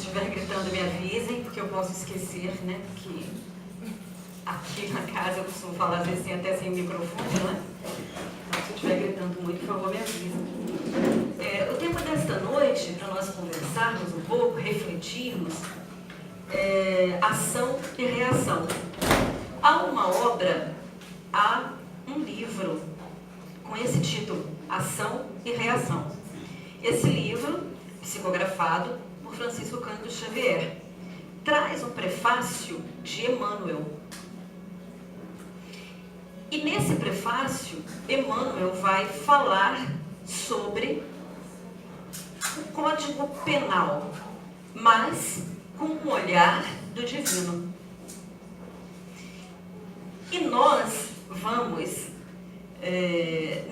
estiver gritando, me avisem, porque eu posso esquecer, né? Que aqui na casa eu costumo falar às vezes até sem microfone, né? Então, se eu estiver gritando muito, por favor, me avisem. O tema desta noite, para nós conversarmos um pouco, refletirmos, ação e reação. Há uma obra, há um livro com esse título, Ação e Reação. Esse livro, psicografado por Francisco Cândido Xavier, traz um prefácio de Emmanuel. E nesse prefácio, Emmanuel vai falar sobre o Código Penal, mas com um olhar do divino. E nós vamos,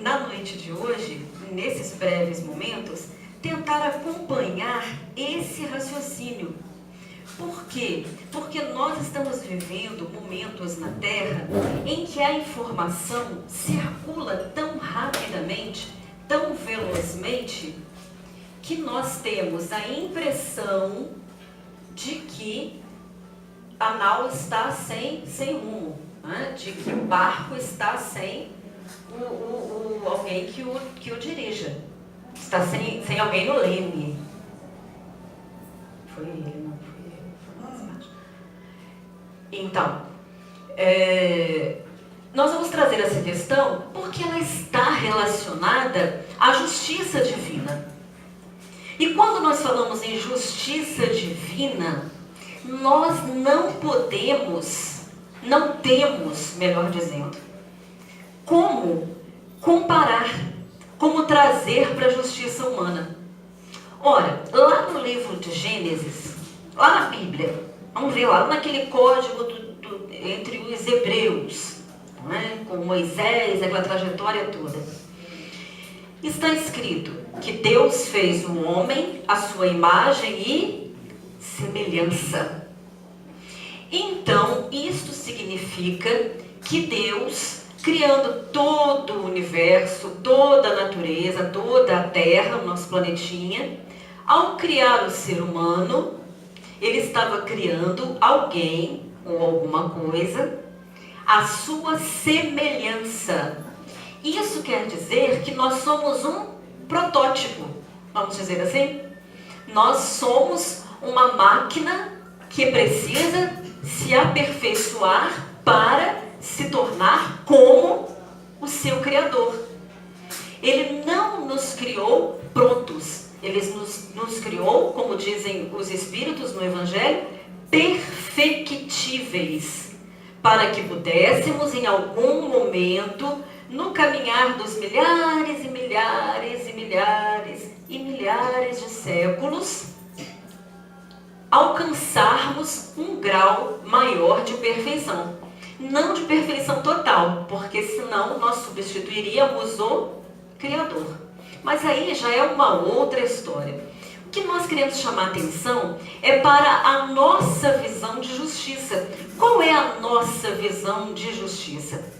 na noite de hoje, nesses breves momentos, tentar acompanhar esse raciocínio. Por quê? Porque nós estamos vivendo momentos na Terra em que a informação circula tão rapidamente, tão velozmente, que nós temos a impressão de que a nau está sem rumo, né? De que o barco está sem alguém que o dirija, está sem alguém no leme. Foi ele, não foi ele. Então, nós vamos trazer essa questão porque ela está relacionada à justiça divina. E quando nós falamos em justiça divina, nós não temos, melhor dizendo, como comparar, como trazer para a justiça humana. Ora, lá no livro de Gênesis, lá na Bíblia, vamos ver lá naquele código entre os hebreus, né, com Moisés, aquela trajetória toda, está escrito que Deus fez o homem à sua imagem e semelhança. Então, isto significa que Deus, criando todo o universo, toda a natureza, toda a Terra, o nosso planetinha, ao criar o ser humano, ele estava criando alguém ou alguma coisa à sua semelhança. Isso quer dizer que nós somos um protótipo, vamos dizer assim. Nós somos uma máquina que precisa se aperfeiçoar para se tornar como o seu Criador. Ele não nos criou prontos. Ele nos criou, como dizem os Espíritos no Evangelho, perfectíveis, para que pudéssemos em algum momento, no caminhar dos milhares e milhares e milhares e milhares de séculos, alcançarmos um grau maior de perfeição. Não de perfeição total, porque senão nós substituiríamos o Criador. Mas aí já é uma outra história. O que nós queremos chamar a atenção é para a nossa visão de justiça. Qual é a nossa visão de justiça?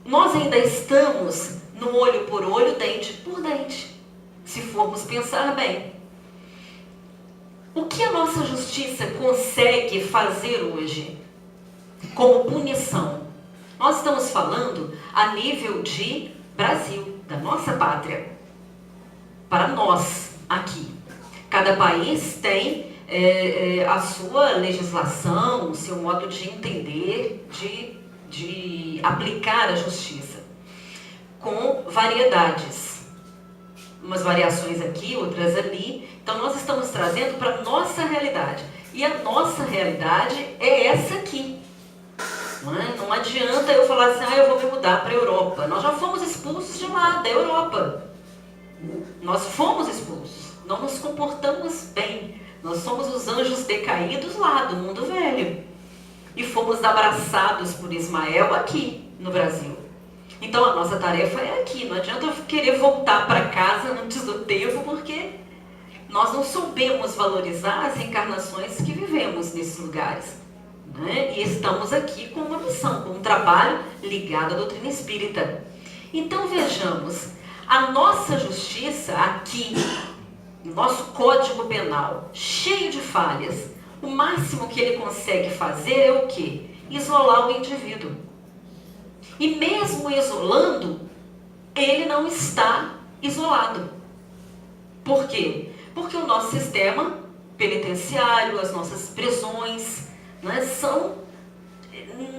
Nós ainda estamos no olho por olho, dente por dente, se formos pensar bem. O que a nossa justiça consegue fazer hoje como punição? Nós estamos falando a nível de Brasil, da nossa pátria, para nós aqui. Cada país tem a sua legislação, o seu modo de entender, de aplicar a justiça, com variedades, umas variações aqui, outras ali. Então nós estamos trazendo para a nossa realidade, e a nossa realidade é essa aqui. Não adianta eu falar assim, eu vou me mudar para a Europa. Nós já fomos expulsos de lá, da Europa. Nós fomos expulsos, não nos comportamos bem. Nós somos os anjos decaídos lá do mundo velho. E fomos abraçados por Ismael aqui no Brasil. Então a nossa tarefa é aqui. Não adianta eu querer voltar para casa antes do tempo, porque nós não soubemos valorizar as encarnações que vivemos nesses lugares. E estamos aqui com uma missão, com um trabalho ligado à doutrina espírita. Então vejamos, a nossa justiça aqui nosso Código Penal, cheio de falhas, o máximo que ele consegue fazer é o quê? Isolar o indivíduo. E mesmo isolando, ele não está isolado. Por quê? Porque o nosso sistema penitenciário, as nossas prisões, né,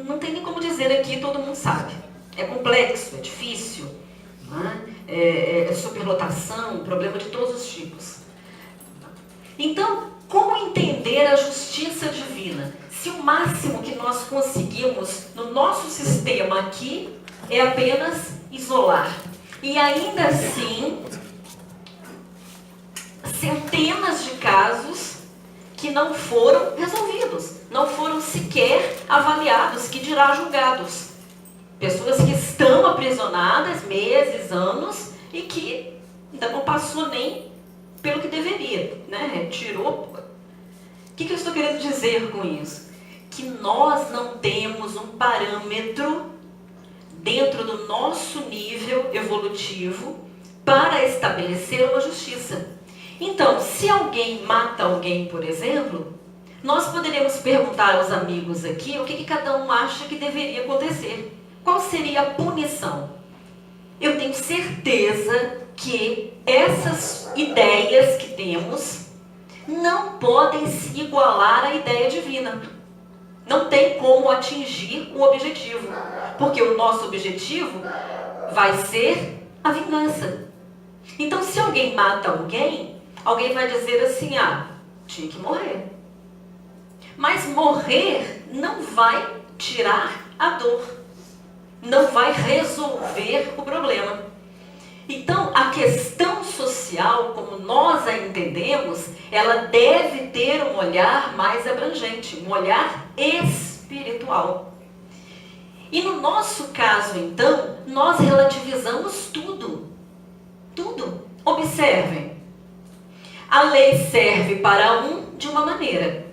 não tem nem como dizer aqui, todo mundo sabe. É complexo, é difícil, né? É superlotação, problema de todos os tipos. Então, como entender a justiça divina? Se o máximo que nós conseguimos no nosso sistema aqui é apenas isolar. E ainda assim, centenas de casos que não foram resolvidos, não foram sequer avaliados, que dirá julgados. Pessoas que estão aprisionadas meses, anos, e que ainda não passou nem pelo que deveria, né? Tirou. O que eu estou querendo dizer com isso? Que nós não temos um parâmetro dentro do nosso nível evolutivo para estabelecer uma justiça. Então, se alguém mata alguém, por exemplo, nós poderíamos perguntar aos amigos aqui o que cada um acha que deveria acontecer. Qual seria a punição? Eu tenho certeza que essas ideias que temos não podem se igualar à ideia divina. Não tem como atingir o objetivo, porque o nosso objetivo vai ser a vingança. Então, se alguém mata alguém vai dizer assim, tinha que morrer. Mas morrer não vai tirar a dor, não vai resolver o problema. Então, a questão social, como nós a entendemos, ela deve ter um olhar mais abrangente, um olhar espiritual. E no nosso caso, então, nós relativizamos tudo. Tudo. Observem. A lei serve para um de uma maneira.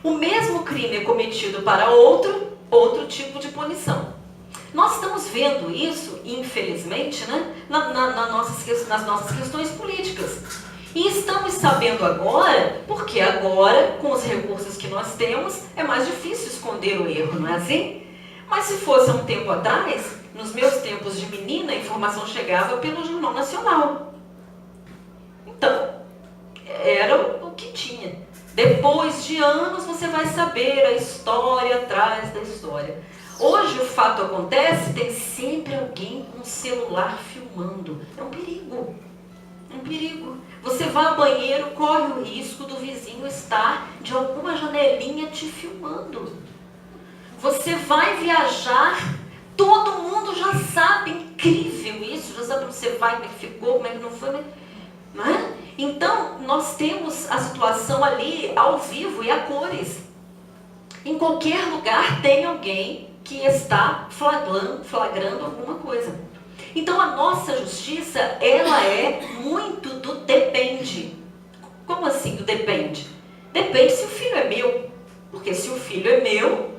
O mesmo crime é cometido para outro tipo de punição. Nós estamos vendo isso, infelizmente, né, nas nossas questões políticas. E estamos sabendo agora, porque agora, com os recursos que nós temos, é mais difícil esconder o erro, não é assim? Mas se fosse há um tempo atrás, nos meus tempos de menina, a informação chegava pelo Jornal Nacional. Então, era o que tinha. Depois de anos, você vai saber a história atrás da história. Hoje o fato acontece, tem sempre alguém com o celular filmando. É um perigo. É um perigo. Você vai ao banheiro, corre o risco do vizinho estar de alguma janelinha te filmando. Você vai viajar, todo mundo já sabe, incrível isso, já sabe onde você vai, como é que ficou, como é que não foi, não é? Então, nós temos a situação ali ao vivo e a cores. Em qualquer lugar tem alguém que está flagrando alguma coisa. Então, a nossa justiça, ela é muito do depende. Como assim do depende? Depende se o filho é meu. Porque se o filho é meu,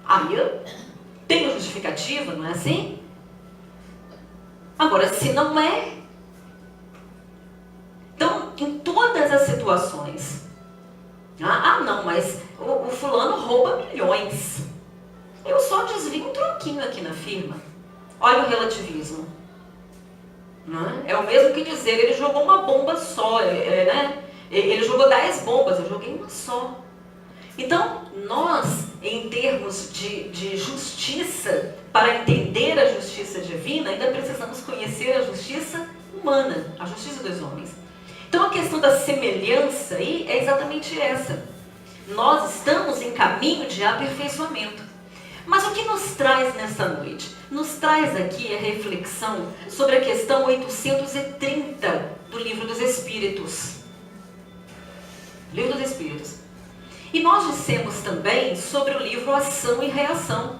aí eu tenho justificativa, não é assim? Agora, se não é... Então, em todas as situações... não, mas o fulano rouba milhões. Eu só desvio um troquinho aqui na firma. Olha o relativismo. É o mesmo que dizer, ele jogou uma bomba só, né? Ele jogou 10 bombas, eu joguei uma só. Então, nós, em termos de justiça, para entender a justiça divina, ainda precisamos conhecer a justiça humana, a justiça dos homens. Então, a questão da semelhança aí é exatamente essa. Nós estamos em caminho de aperfeiçoamento. Mas o que nos traz nesta noite? Nos traz aqui a reflexão sobre a questão 830 do Livro dos Espíritos. Livro dos Espíritos. E nós dissemos também sobre o livro Ação e Reação.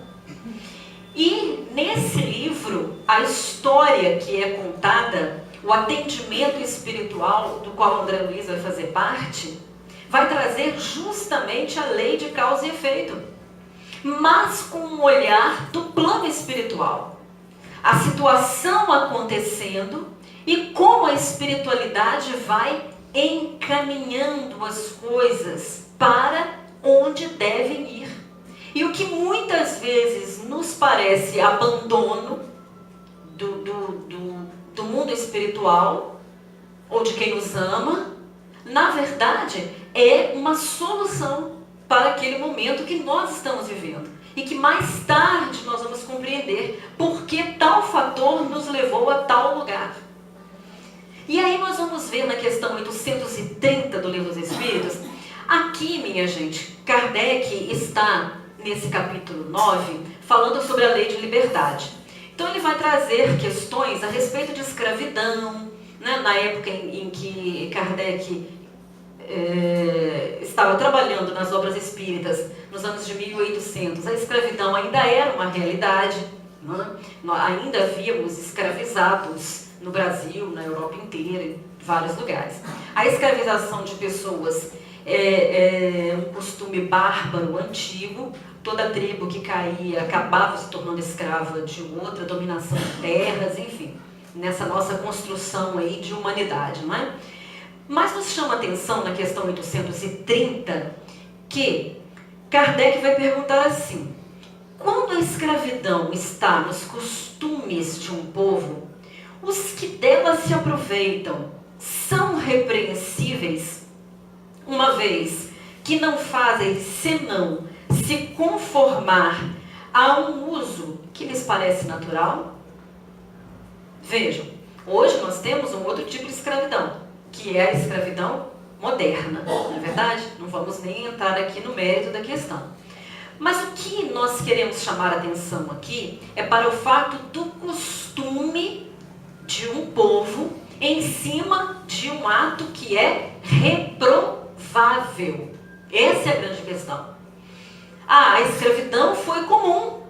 E nesse livro, a história que é contada, o atendimento espiritual, do qual André Luiz vai fazer parte, vai trazer justamente a lei de causa e efeito, mas com um olhar do plano espiritual. A situação acontecendo e como a espiritualidade vai encaminhando as coisas para onde devem ir. E o que muitas vezes nos parece abandono do mundo espiritual, ou de quem nos ama, na verdade é uma solução para aquele momento que nós estamos vivendo. E que mais tarde nós vamos compreender por que tal fator nos levou a tal lugar. E aí nós vamos ver na questão 830 do Livro dos Espíritos, aqui, minha gente, Kardec está, nesse capítulo 9, falando sobre a lei de liberdade. Então ele vai trazer questões a respeito de escravidão, né, na época em que Kardec estava trabalhando nas obras espíritas, nos anos de 1800, a escravidão ainda era uma realidade, né? Ainda víamos escravizados no Brasil, na Europa inteira, em vários lugares. A escravização de pessoas é um costume bárbaro, antigo. Toda tribo que caía acabava se tornando escrava de outra, dominação de terras, enfim, nessa nossa construção aí de humanidade, não é? Mas nos chama a atenção na questão 830 que Kardec vai perguntar assim: quando a escravidão está nos costumes de um povo, os que dela se aproveitam são repreensíveis, uma vez que não fazem senão se conformar a um uso que lhes parece natural? Vejam, hoje nós temos um outro tipo de escravidão, que é a escravidão moderna, não é verdade? Não vamos nem entrar aqui no mérito da questão. Mas o que nós queremos chamar a atenção aqui é para o fato do costume de um povo em cima de um ato que é reprovável. Essa é a grande questão. A escravidão foi comum.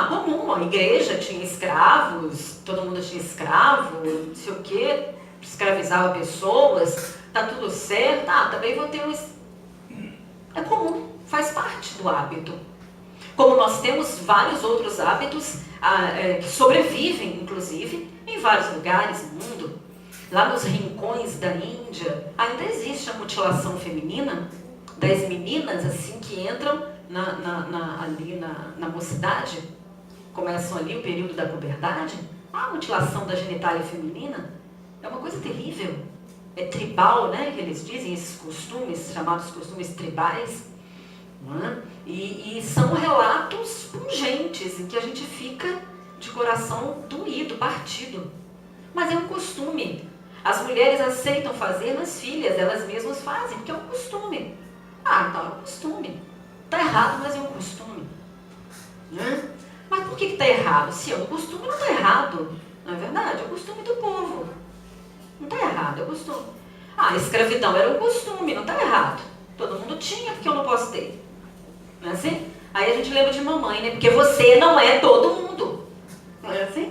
Comum, a igreja tinha escravos, todo mundo tinha escravo, não sei o quê, escravizava pessoas, tá tudo certo, também vou ter um... É comum, faz parte do hábito. Como nós temos vários outros hábitos que sobrevivem, inclusive, em vários lugares do mundo. Lá nos rincões da Índia, ainda existe a mutilação feminina das meninas, assim, que entram ali na mocidade, começam ali o período da puberdade. A mutilação da genitália feminina é uma coisa terrível. É tribal, né, que eles dizem, esses costumes, chamados costumes tribais. Né? E são relatos pungentes, em que a gente fica de coração doído, partido. Mas é um costume. As mulheres aceitam fazer nas filhas, elas mesmas fazem, porque é um costume. Então é um costume. Está errado, mas é um costume. Né? Mas por que está errado? Se é um costume, não está errado. Não é verdade? É o costume do povo. Não está errado, é o costume. A escravidão era um costume, não está errado. Todo mundo tinha, porque eu não posso ter. Não é assim? Aí a gente lembra de mamãe, né? Porque você não é todo mundo. Não é assim?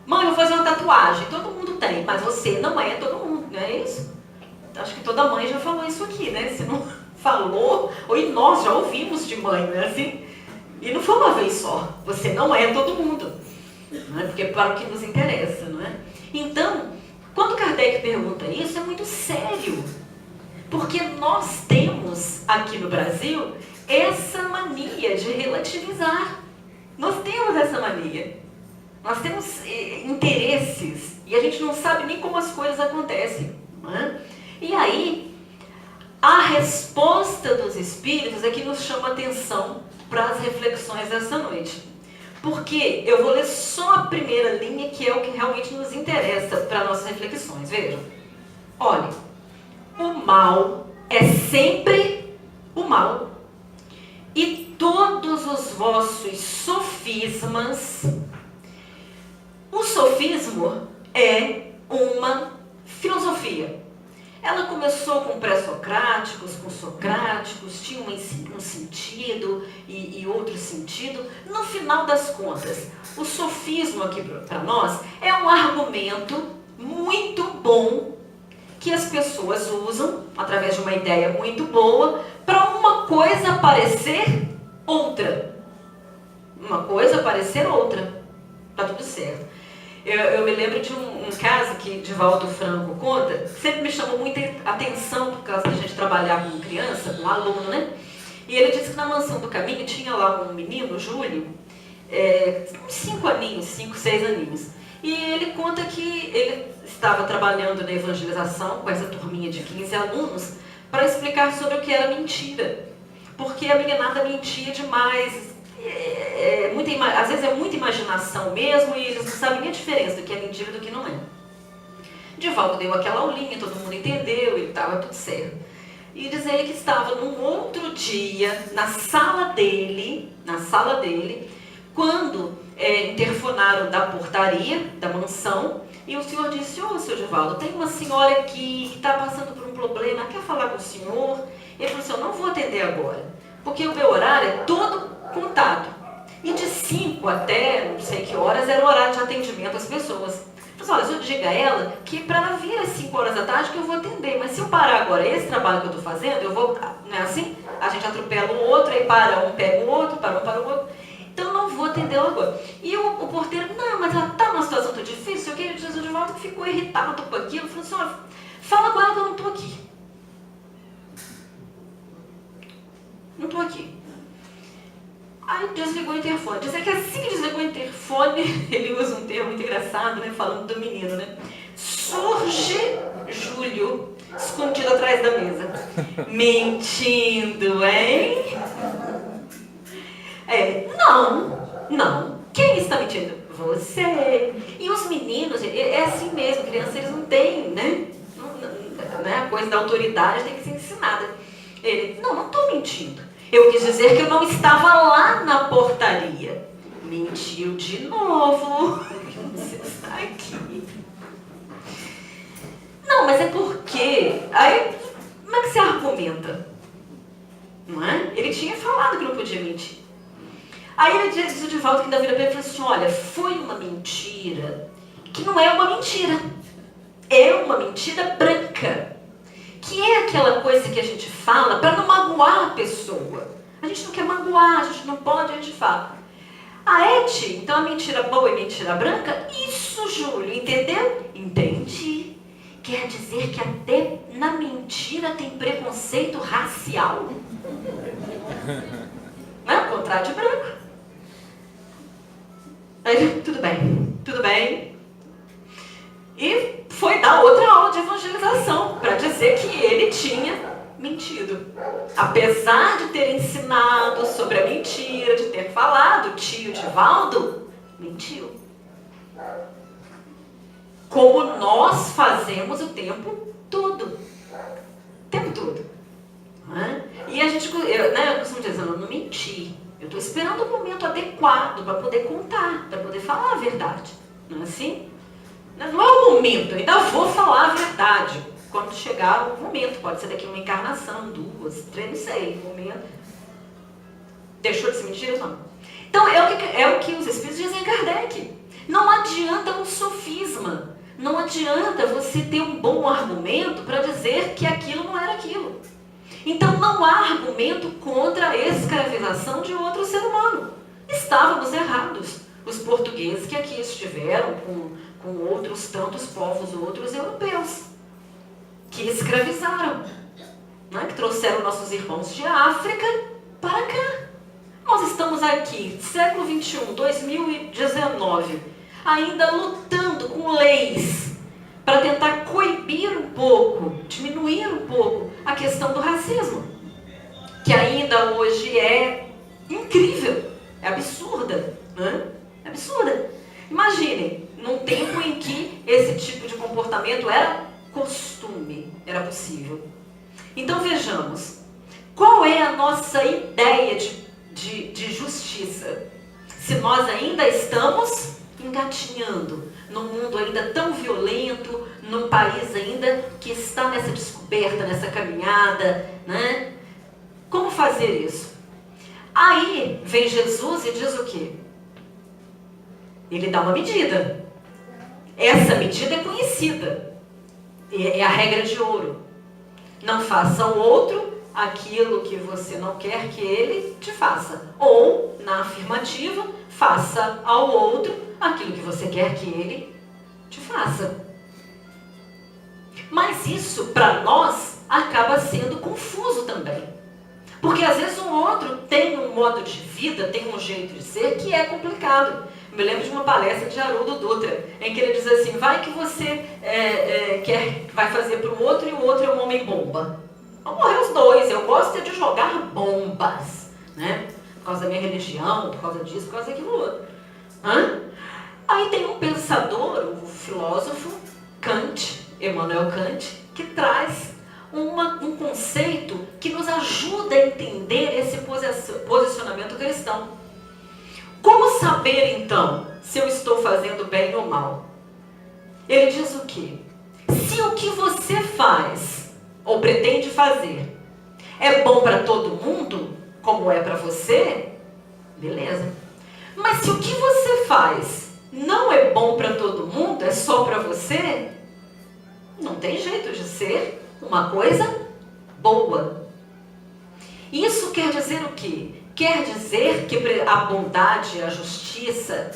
Mãe, eu vou fazer uma tatuagem. Todo mundo tem, mas você não é todo mundo. Não é isso? Acho que toda mãe já falou isso aqui, né? Se não falou, ou nós já ouvimos de mãe, não é assim? E não foi uma vez só. Você não é todo mundo. Não é? Porque é para o que nos interessa, não é? Então, quando Kardec pergunta isso, é muito sério. Porque nós temos, aqui no Brasil, essa mania de relativizar. Nós temos essa mania. Nós temos interesses e a gente não sabe nem como as coisas acontecem. Não é? E aí, a resposta dos espíritos é que nos chama a atenção para as reflexões dessa noite. Porque eu vou ler só a primeira linha, que é o que realmente nos interessa para nossas reflexões. Vejam. Olha, o mal é sempre o mal. E todos os vossos sofismas... O sofismo é uma filosofia. Ela começou com pré-socráticos, com socráticos, tinha um sentido e outro sentido. No final das contas, o sofismo aqui para nós é um argumento muito bom que as pessoas usam, através de uma ideia muito boa, para uma coisa parecer outra. Uma coisa parecer outra. Tá tudo certo. Eu me lembro de um caso que Divaldo Franco conta, sempre me chamou muita atenção por causa da gente trabalhar com criança, com aluno, né? E ele disse que na Mansão do Caminho tinha lá um menino, Júlio, uns 5 aninhos, 5, 6 aninhos. E ele conta que ele estava trabalhando na evangelização com essa turminha de 15 alunos para explicar sobre o que era mentira. Porque a meninada mentia demais, às vezes é muita imaginação mesmo, e eles não sabem nem a diferença do que é mentira e do que não é. Divaldo deu aquela aulinha, todo mundo entendeu, e estava tudo certo. E diz ele que estava num outro dia, na sala dele, quando interfonaram da portaria, da mansão, e o senhor disse: ô, seu Divaldo, tem uma senhora aqui que está passando por um problema, quer falar com o senhor? Ele falou assim: eu não vou atender agora, porque o meu horário é todo contado. E de 5 até não sei que horas era o horário de atendimento às pessoas. Ele falou assim: olha, eu digo a ela que para ela vir às 5 horas da tarde que eu vou atender, mas se eu parar agora esse trabalho que eu estou fazendo, eu vou, não é assim? A gente atropela o outro, aí para um, pega o outro, para um, para o outro. Então eu não vou atendê-la agora. E o porteiro: não, mas ela está numa situação tão difícil, que o Divaldo ficou irritado com aquilo, falou assim: olha, fala com ela que eu não estou aqui. Não estou aqui. Aí desligou o interfone. Diz que assim que desligou o interfone, ele usa um termo muito engraçado, né, falando do menino, né? Surge Júlio, escondido atrás da mesa. Mentindo, hein? Não. Quem está mentindo? Você. E os meninos, é assim mesmo, criança, eles não têm, né? A coisa da autoridade tem que ser ensinada. Ele: não estou mentindo. Eu quis dizer que eu não estava lá na portaria. Mentiu de novo. Você está aqui. Não, mas é porque... Aí, como é que você argumenta? Não é? Ele tinha falado que não podia mentir. Aí ele disse o Divaldo, que ainda vira para ele e falou assim: olha, foi uma mentira que não é uma mentira. É uma mentira branca. Que é aquela coisa que a gente fala para não magoar a pessoa. A gente não quer magoar, a gente não pode, a gente fala. Então a mentira boa e mentira branca? Isso, Júlio, entendeu? Entendi. Quer dizer que até na mentira tem preconceito racial. Não é o contrário de branco. Aí, tudo bem. E foi dar outra aula de evangelização para dizer que ele tinha mentido. Apesar de ter ensinado sobre a mentira, de ter falado, o tio Divaldo mentiu. Como nós fazemos o tempo todo. Não é? E a gente, eu costumo dizer: eu não menti. Eu estou esperando o momento adequado para poder contar, para poder falar a verdade. Não é assim? Não é o momento, eu ainda vou falar a verdade. Quando chegar o momento, pode ser daqui uma encarnação, 2, 3, não sei, o momento. Deixou de ser mentira? Não. Então é o que os espíritos dizem a Kardec. Não adianta um sofisma. Não adianta você ter um bom argumento para dizer que aquilo não era aquilo. Então não há argumento contra a escravização de outro ser humano. Estávamos errados. Os portugueses que aqui estiveram com outros tantos povos, outros europeus, que escravizaram, né? Que trouxeram nossos irmãos de África para cá. Nós estamos aqui, século XXI, 2019, ainda lutando com leis para tentar coibir um pouco, diminuir um pouco a questão do racismo, que ainda hoje é incrível, é absurda, né? É absurda. Imaginem, num tempo em que esse tipo de comportamento era costume, era possível. Então vejamos, qual é a nossa ideia de justiça? Se nós ainda estamos engatinhando num mundo ainda tão violento, num país ainda que está nessa descoberta, nessa caminhada, né? Como fazer isso? Aí vem Jesus e diz o quê? Ele dá uma medida. Essa medida é conhecida. É a regra de ouro. Não faça ao outro aquilo que você não quer que ele te faça. Ou, na afirmativa, faça ao outro aquilo que você quer que ele te faça. Mas isso, para nós, acaba sendo confuso também. Porque às vezes o outro tem um modo de vida, tem um jeito de ser que é complicado. Eu me lembro de uma palestra de Haroldo Dutra, em que ele diz assim, vai que você vai fazer para o outro e o outro é um homem bomba. Vão morrer os dois, eu gosto de jogar bombas, né? Por causa da minha religião, por causa disso, por causa daquilo outro. Aí tem um pensador, um filósofo, Immanuel Kant, que traz um conceito que nos ajuda a entender esse posicionamento cristão. Como saber, então, se eu estou fazendo bem ou mal? Ele diz o quê? Se o que você faz, ou pretende fazer, é bom para todo mundo, como é para você, beleza. Mas se o que você faz não é bom para todo mundo, é só para você, não tem jeito de ser uma coisa boa. Isso quer dizer o quê? Quer dizer que a bondade e a justiça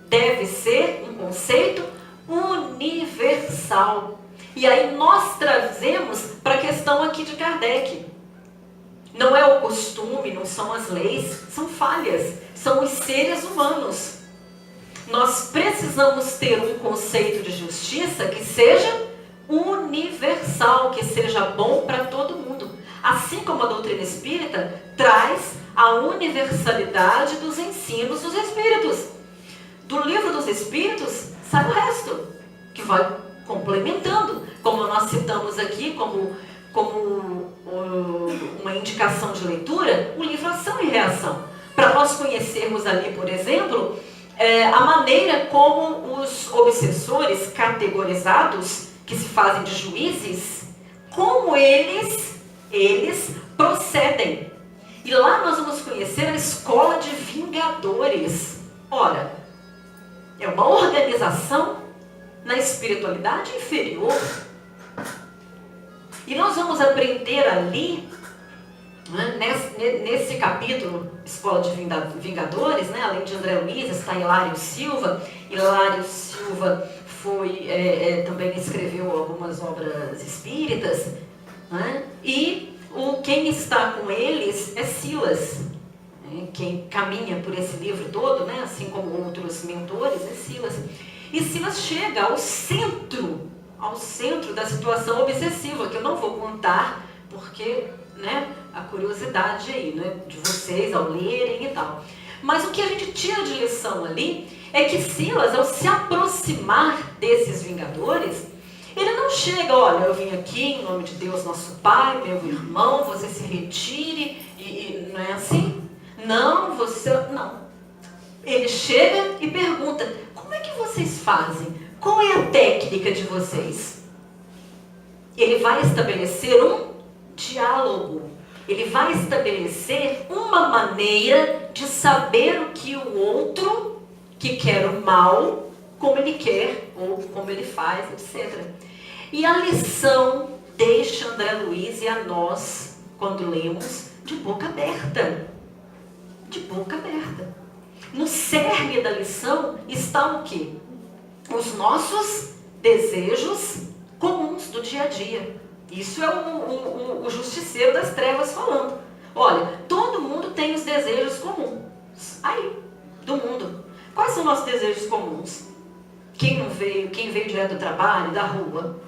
deve ser um conceito universal. E aí nós trazemos para a questão aqui de Kardec. Não é o costume, não são as leis, são falhas, são os seres humanos. Nós precisamos ter um conceito de justiça que seja universal, que seja bom para todo mundo. Assim como a doutrina espírita traz a universalidade dos ensinos dos espíritos. Do livro dos espíritos sai o resto, que vai complementando, como nós citamos aqui, como uma indicação de leitura, o livro Ação e Reação. Para nós conhecermos ali, por exemplo, a maneira como os obsessores categorizados, que se fazem de juízes, como eles procedem. E lá nós vamos conhecer a escola de vingadores. Ora, é uma organização na espiritualidade inferior. E nós vamos aprender ali, né, nesse capítulo, Escola de Vingadores, né, além de André Luiz, está Hilário Silva. Hilário Silva também escreveu algumas obras espíritas, né, e quem está com eles é Silas. Quem caminha por esse livro todo, né, assim como outros mentores, é Silas. E Silas chega ao centro da situação obsessiva, que eu não vou contar, porque, né, a curiosidade aí, né, de vocês ao lerem e tal. Mas o que a gente tira de lição ali é que Silas, ao se aproximar desses vingadores, ele não chega, olha, eu vim aqui em nome de Deus, nosso Pai, meu irmão, você se retire, e não é assim? Não, não. Ele chega e pergunta, como é que vocês fazem? Qual é a técnica de vocês? Ele vai estabelecer um diálogo. Ele vai estabelecer uma maneira de saber o que o outro, que quer o mal, como ele quer, ou como ele faz, etc. E a lição deixa André Luiz e a nós, quando lemos, de boca aberta. De boca aberta. No cerne da lição está o quê? Os nossos desejos comuns do dia a dia. Isso é o justiceiro das trevas falando. Olha, todo mundo tem os desejos comuns aí, do mundo. Quais são nossos desejos comuns? Quem veio direto do trabalho, da rua,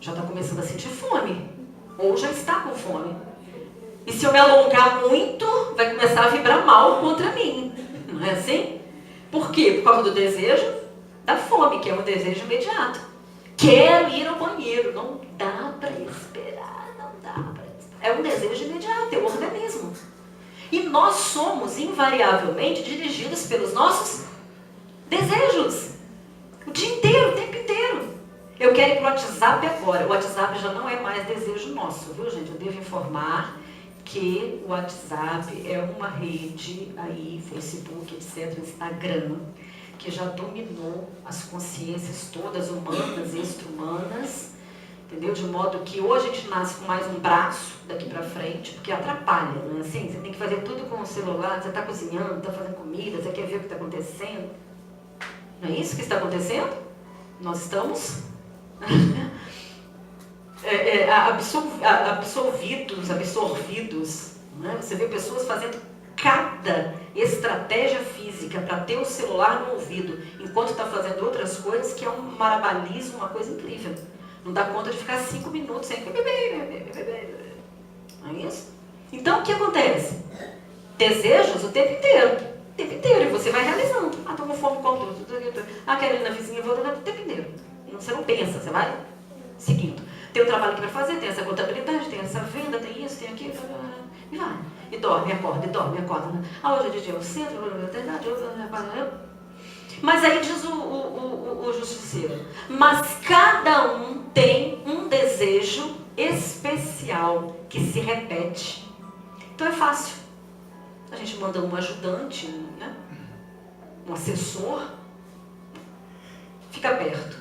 já está começando a sentir fome. Ou já está com fome. E se eu me alongar muito, vai começar a vibrar mal contra mim. Não é assim? Por quê? Por causa do desejo da fome, que é um desejo imediato. Quero ir ao banheiro. Não dá para esperar, não dá para esperar. É um desejo imediato, é o organismo. E nós somos, invariavelmente, dirigidos pelos nossos desejos. O dia inteiro, o tempo inteiro. Eu quero ir para o WhatsApp agora. O WhatsApp já não é mais desejo nosso, viu, gente? Eu devo informar que o WhatsApp é uma rede aí, Facebook, etc., Instagram, que já dominou as consciências todas, humanas e extra-humanas, Entendeu? De modo que ou a gente nasce com mais um braço daqui pra frente, porque atrapalha, não é assim? Você tem que fazer tudo com o celular, você está cozinhando, está fazendo comida, você quer ver o que está acontecendo. Não é isso que está acontecendo? Nós estamos absorvidos. Né? Você vê pessoas fazendo cada estratégia física para ter o celular no ouvido, enquanto está fazendo outras coisas, que é um marabalismo, uma coisa incrível. Não dá conta de ficar 5 minutos sem... Não é isso? Então, o que acontece? Desejos o tempo inteiro. O tempo inteiro. E você vai realizando. Ah, estou com fome, como tudo. Ah, quero ir na vizinha, vou o tempo inteiro. Você não pensa, você vai seguindo. Tem um trabalho que vai fazer, tem essa contabilidade, tem essa venda, tem isso, tem aquilo. E vai. E dorme, acorda, e dorme, acorda. Ah, hoje é de dia, o centro, mas aí diz o justiceiro, mas cada um tem um desejo especial que se repete. Então é fácil. A gente manda um ajudante, né? Um assessor, fica perto.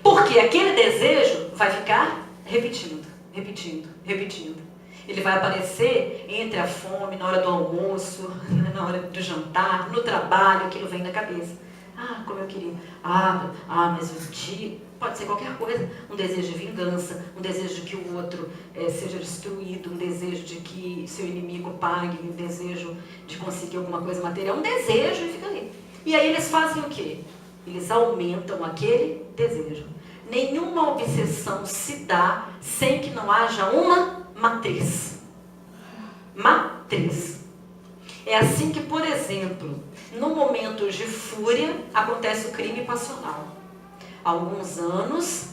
Porque aquele desejo vai ficar repetindo. Ele vai aparecer entre a fome, na hora do almoço, na hora do jantar, no trabalho, aquilo vem na cabeça. Ah, como eu queria. Mas o dia... Pode ser qualquer coisa. Um desejo de vingança, um desejo de que o outro seja destruído, um desejo de que seu inimigo pague, um desejo de conseguir alguma coisa material. Um desejo e fica ali. E aí eles fazem o quê? Eles aumentam aquele desejo. Nenhuma obsessão se dá sem que não haja uma matriz. Matriz. É assim que, por exemplo, no momento de fúria, acontece o crime passional. Há alguns anos,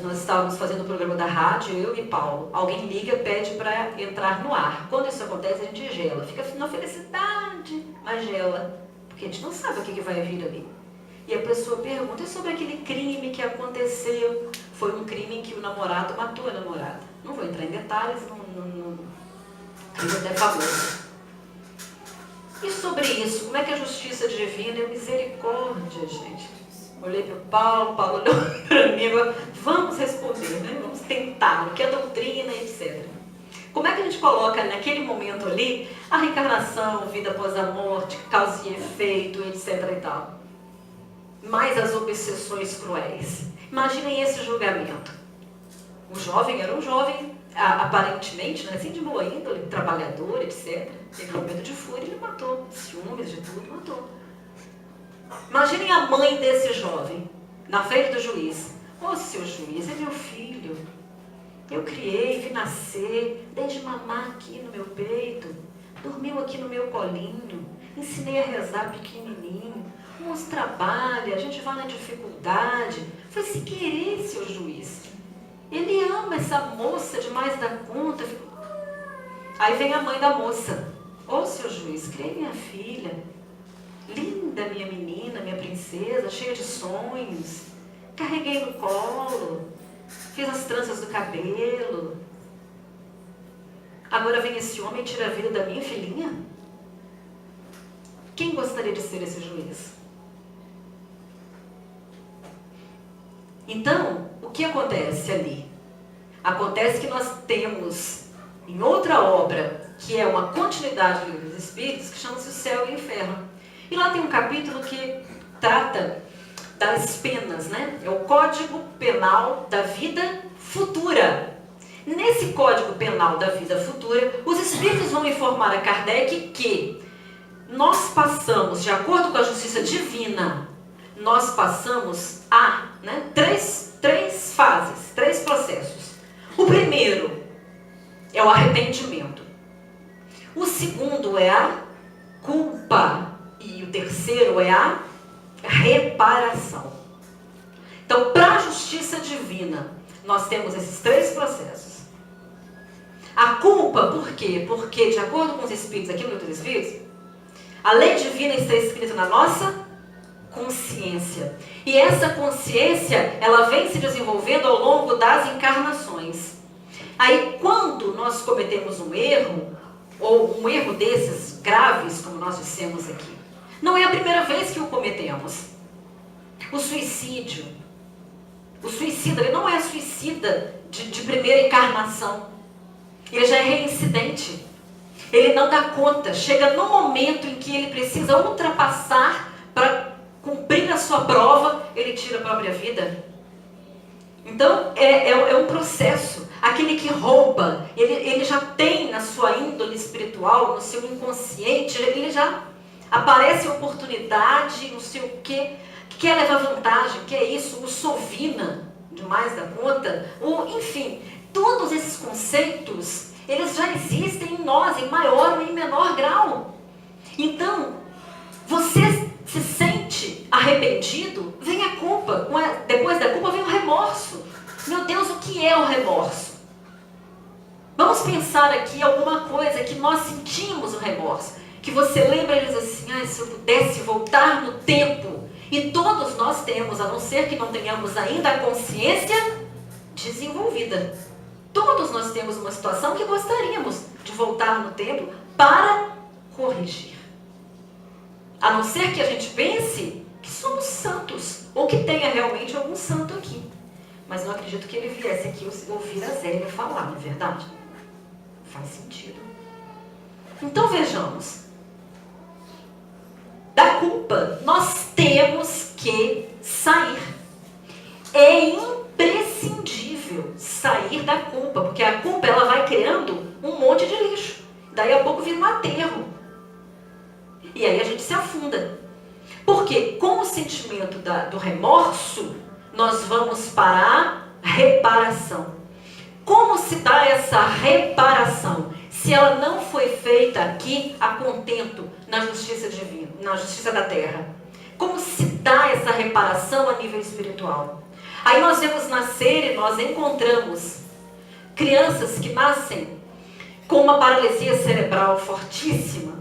nós estávamos fazendo o programa da rádio, eu e Paulo. Alguém liga, pede para entrar no ar. Quando isso acontece, a gente gela. Fica na felicidade, mas gela. Porque a gente não sabe o que vai vir ali. E a pessoa pergunta, é sobre aquele crime que aconteceu. Foi um crime em que o namorado matou a namorada. Não vou entrar em detalhes, crime até famoso. E sobre isso, como é que a justiça divina é misericórdia, gente? Olhei para o Paulo olhou para mim, agora vamos responder, né? Vamos tentar, o que é doutrina, etc. Como é que a gente coloca naquele momento ali a reencarnação, vida após a morte, causa e efeito, etc. e tal? Mais as obsessões cruéis. Imaginem esse julgamento. O jovem era um jovem, aparentemente, né, assim de boa índole, trabalhador, etc. Em momento de fúria, ele matou. Ciúmes de tudo, matou. Imaginem a mãe desse jovem, na frente do juiz. Ô, seu juiz, é meu filho. Eu criei, vi nascer, dei de mamar aqui no meu peito, dormiu aqui no meu colinho, ensinei a rezar pequenininho. Uns trabalham, a gente vai na dificuldade. Foi sem querer, seu juiz. Ele ama essa moça demais da conta. Aí vem a mãe da moça. Ô, seu juiz, criei minha filha. Linda minha menina, minha princesa, cheia de sonhos. Carreguei no colo. Fiz as tranças do cabelo. Agora vem esse homem e tira a vida da minha filhinha? Quem gostaria de ser esse juiz? Então, o que acontece ali? Acontece que nós temos, em outra obra, que é uma continuidade do Livro dos Espíritos, que chama-se O Céu e o Inferno. E lá tem um capítulo que trata das penas, né? É o Código Penal da Vida Futura. Nesse Código Penal da Vida Futura, os Espíritos vão informar a Kardec que nós passamos, de acordo com a justiça divina, nós passamos a três fases, 3 processos. O primeiro é o arrependimento. O segundo é a culpa. E o terceiro é a reparação. Então, para a justiça divina, nós temos esses 3 processos. A culpa, por quê? Porque, de acordo com os Espíritos, aqui no Livro dos Espíritos, a lei divina está escrita na nossa consciência. E essa consciência, ela vem se desenvolvendo ao longo das encarnações. Aí, quando nós cometemos um erro, ou um erro desses graves, como nós dissemos aqui, não é a primeira vez que o cometemos. O suicídio, O suicida, ele não é suicida de primeira encarnação. Ele já é reincidente. Ele não dá conta. Chega no momento em que ele precisa ultrapassar para cumprir a sua prova, ele tira a própria vida. Então, é um processo. Aquele que rouba, ele já tem na sua índole espiritual, no seu inconsciente, ele já aparece a oportunidade, não sei o quê, que quer levar vantagem, que é isso, o sovina, demais da conta, enfim, todos esses conceitos, eles já existem em nós, em maior ou em menor grau. Então, você se sente arrependido, vem a culpa. Depois da culpa vem o remorso. Meu Deus, o que é o remorso? Vamos pensar aqui alguma coisa que nós sentimos o remorso. Que você lembra e diz assim, se eu pudesse voltar no tempo. E todos nós temos, a não ser que não tenhamos ainda a consciência desenvolvida. Todos nós temos uma situação que gostaríamos de voltar no tempo para corrigir. A não ser que a gente pense que somos santos, ou que tenha realmente algum santo aqui. Mas não acredito que ele viesse aqui ouvir a Zélia falar, não é verdade? Faz sentido. Então vejamos. Da culpa, nós temos que sair. É imprescindível sair da culpa, porque a culpa ela vai criando um monte de lixo. Daí a pouco vira um aterro. E aí a gente se afunda. Porque com o sentimento do remorso, nós vamos para a reparação. Como se dá essa reparação? Se ela não foi feita aqui a contento na justiça divina, na justiça da terra. Como se dá essa reparação a nível espiritual? Aí nós vemos nascer e nós encontramos crianças que nascem com uma paralisia cerebral fortíssima,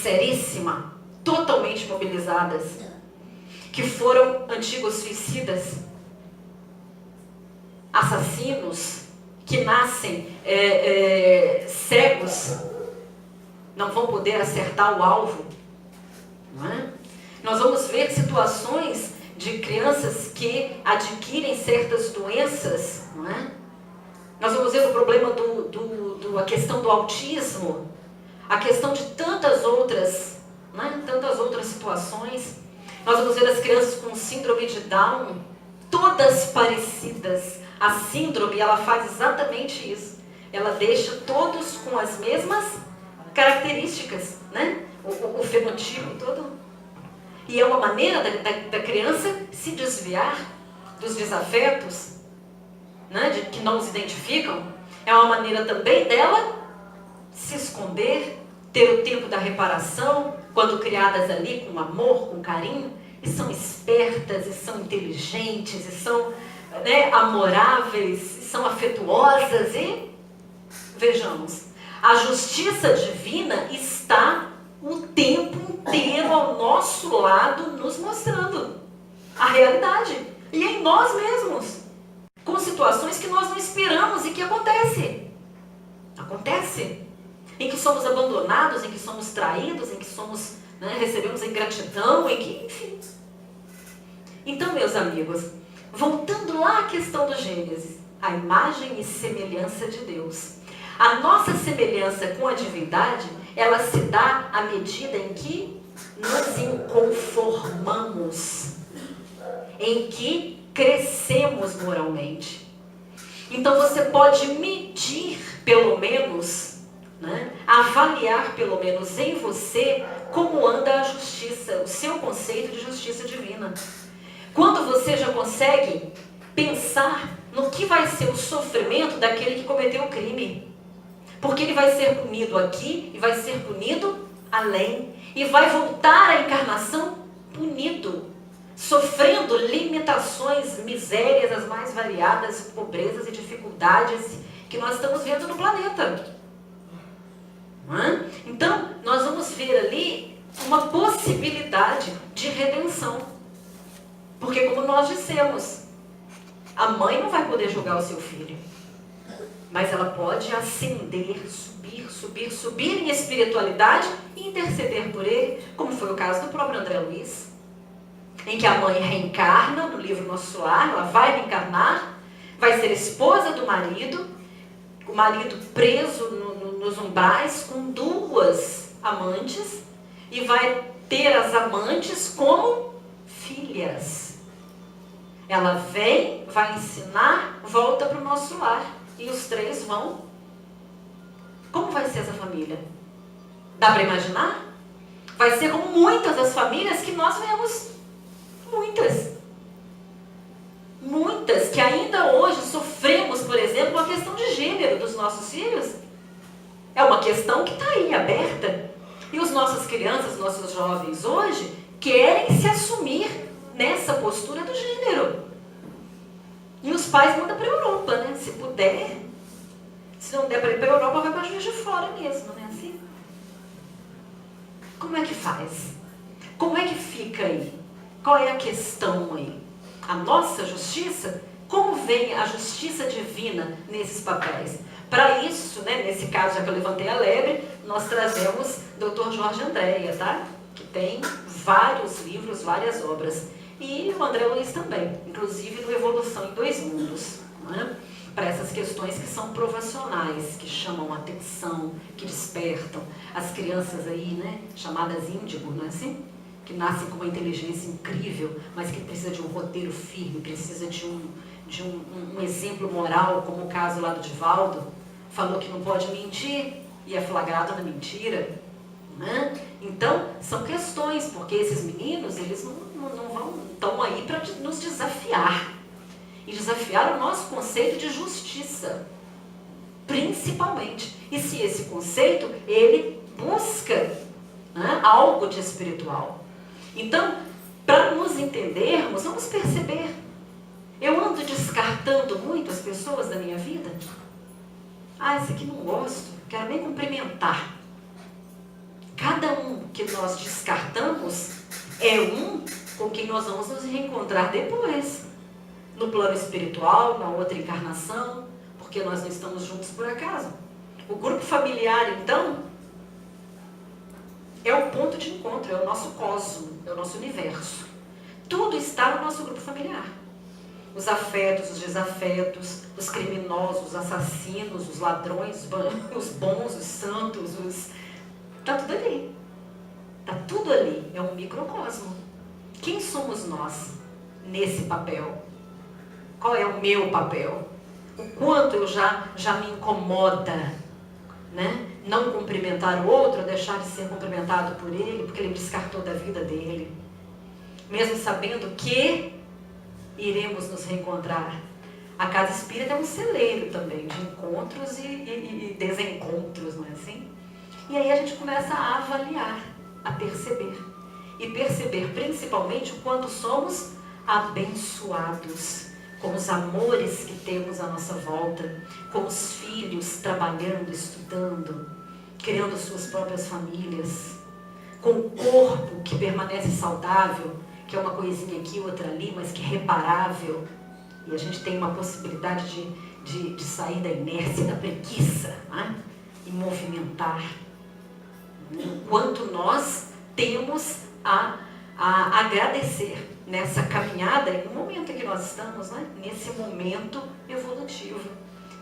seríssima, totalmente mobilizadas, que foram antigos suicidas, assassinos, que nascem cegos, não vão poder acertar o alvo. Não é? Nós vamos ver situações de crianças que adquirem certas doenças. Não é? Nós vamos ver o problema a questão do autismo, a questão de tantas outras situações. Nós vamos ver as crianças com síndrome de Down, todas parecidas. A síndrome, ela faz exatamente isso. Ela deixa todos com as mesmas características, né? O fenotipo todo. E é uma maneira da criança se desviar dos desafetos, né? Que não os identificam. É uma maneira também dela se esconder, ter o tempo da reparação, quando criadas ali com amor, com carinho, e são espertas, e são inteligentes, e são amoráveis, são afetuosas. E vejamos, a justiça divina está o tempo inteiro ao nosso lado, nos mostrando a realidade, e em nós mesmos, com situações que nós não esperamos e que acontece, em que somos abandonados, em que somos traídos, em que somos, recebemos ingratidão, em que, enfim. Então, meus amigos, voltando lá à questão do Gênesis, a imagem e semelhança de Deus. A nossa semelhança com a divindade, ela se dá à medida em que nos inconformamos, em que crescemos moralmente. Então você pode medir, pelo menos, avaliar pelo menos em você como anda a justiça, o seu conceito de justiça divina. Quando você já consegue pensar no que vai ser o sofrimento daquele que cometeu o crime. Porque ele vai ser punido aqui e vai ser punido além. E vai voltar à encarnação punido, sofrendo limitações, misérias as mais variadas, pobrezas e dificuldades que nós estamos vendo no planeta. Então, nós vamos ver ali uma possibilidade de redenção. Porque, como nós dissemos, a mãe não vai poder julgar o seu filho, mas ela pode ascender, subir em espiritualidade e interceder por ele, como foi o caso do próprio André Luiz. em que a mãe reencarna no livro Nosso Lar, ela vai reencarnar, vai ser esposa do marido, o marido preso nos umbrais com 2 amantes, e vai ter as amantes como filhas. Ela vem, vai ensinar, volta para o nosso lar, e os 3 vão. Como vai ser essa família? Dá para imaginar? Vai ser como muitas das famílias que nós vemos. Muitas que ainda hoje sofremos, por exemplo, a questão de gênero dos nossos filhos. É uma questão que está aí, aberta. E as nossas crianças, nossos jovens hoje, querem se assumir nessa postura do gênero. E os pais mandam para a Europa, né? Se puder. Se não der para ir para a Europa, vai para Juiz de Fora mesmo, né? Assim. Como é que faz? Como é que fica aí? Qual é a questão aí? A nossa justiça? Como vem a justiça divina nesses papéis? Para isso, né, nesse caso, já que eu levantei a lebre, nós trazemos Dr. Jorge Andréa, tá? Que tem vários livros, várias obras. E o André Luiz também, inclusive no Evolução em 2 Mundos, né? Para essas questões que são provacionais, que chamam a atenção, que despertam. As crianças aí, né, chamadas índigo, não é assim? Que nascem com uma inteligência incrível, mas que precisa de um roteiro firme, precisa de um exemplo moral, como o caso lá do Divaldo. Falou que não pode mentir e é flagrado na mentira. Né? Então, são questões, porque esses meninos, eles estão aí para nos desafiar. E desafiar o nosso conceito de justiça, principalmente. E se esse conceito, ele busca, né, algo de espiritual. Então, para nos entendermos, vamos perceber. Eu ando descartando muito as pessoas da minha vida. Ah, esse aqui não gosto, quero nem cumprimentar. Cada um que nós descartamos é um com quem nós vamos nos reencontrar depois. No plano espiritual, na outra encarnação, porque nós não estamos juntos por acaso. O grupo familiar, então, é o ponto de encontro, é o nosso cosmo, é o nosso universo. Tudo está no nosso grupo familiar. Os afetos, os desafetos, os criminosos, os assassinos, os ladrões, os bons, os santos, Está tudo ali. Está tudo ali. É um microcosmo. Quem somos nós nesse papel? Qual é o meu papel? O quanto eu já me incomoda, né? Não cumprimentar o outro, deixar de ser cumprimentado por ele, porque ele me descartou da vida dele. Mesmo sabendo que iremos nos reencontrar. A casa espírita é um celeiro também de encontros e desencontros, não é assim? E aí a gente começa a avaliar, a perceber. E perceber principalmente o quanto somos abençoados com os amores que temos à nossa volta, com os filhos trabalhando, estudando, criando suas próprias famílias, com o corpo que permanece saudável, que é uma coisinha aqui, outra ali, mas que é reparável. E a gente tem uma possibilidade de sair da inércia, da preguiça, né? E movimentar. O quanto nós temos a agradecer nessa caminhada, e no momento em que nós estamos, né? Nesse momento evolutivo.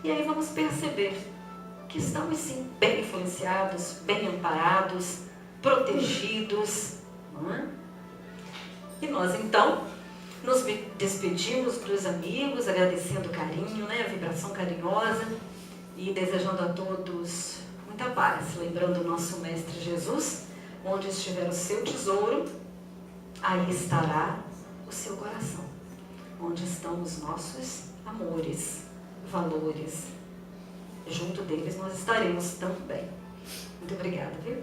E aí vamos perceber que estamos sim bem influenciados, bem amparados, protegidos, não é? E nós então nos despedimos dos amigos, agradecendo o carinho, né? A vibração carinhosa, e desejando a todos muita paz, lembrando o nosso Mestre Jesus: onde estiver o seu tesouro, aí estará o seu coração. Onde estão os nossos amores, valores, junto deles nós estaremos também. Muito obrigada, viu?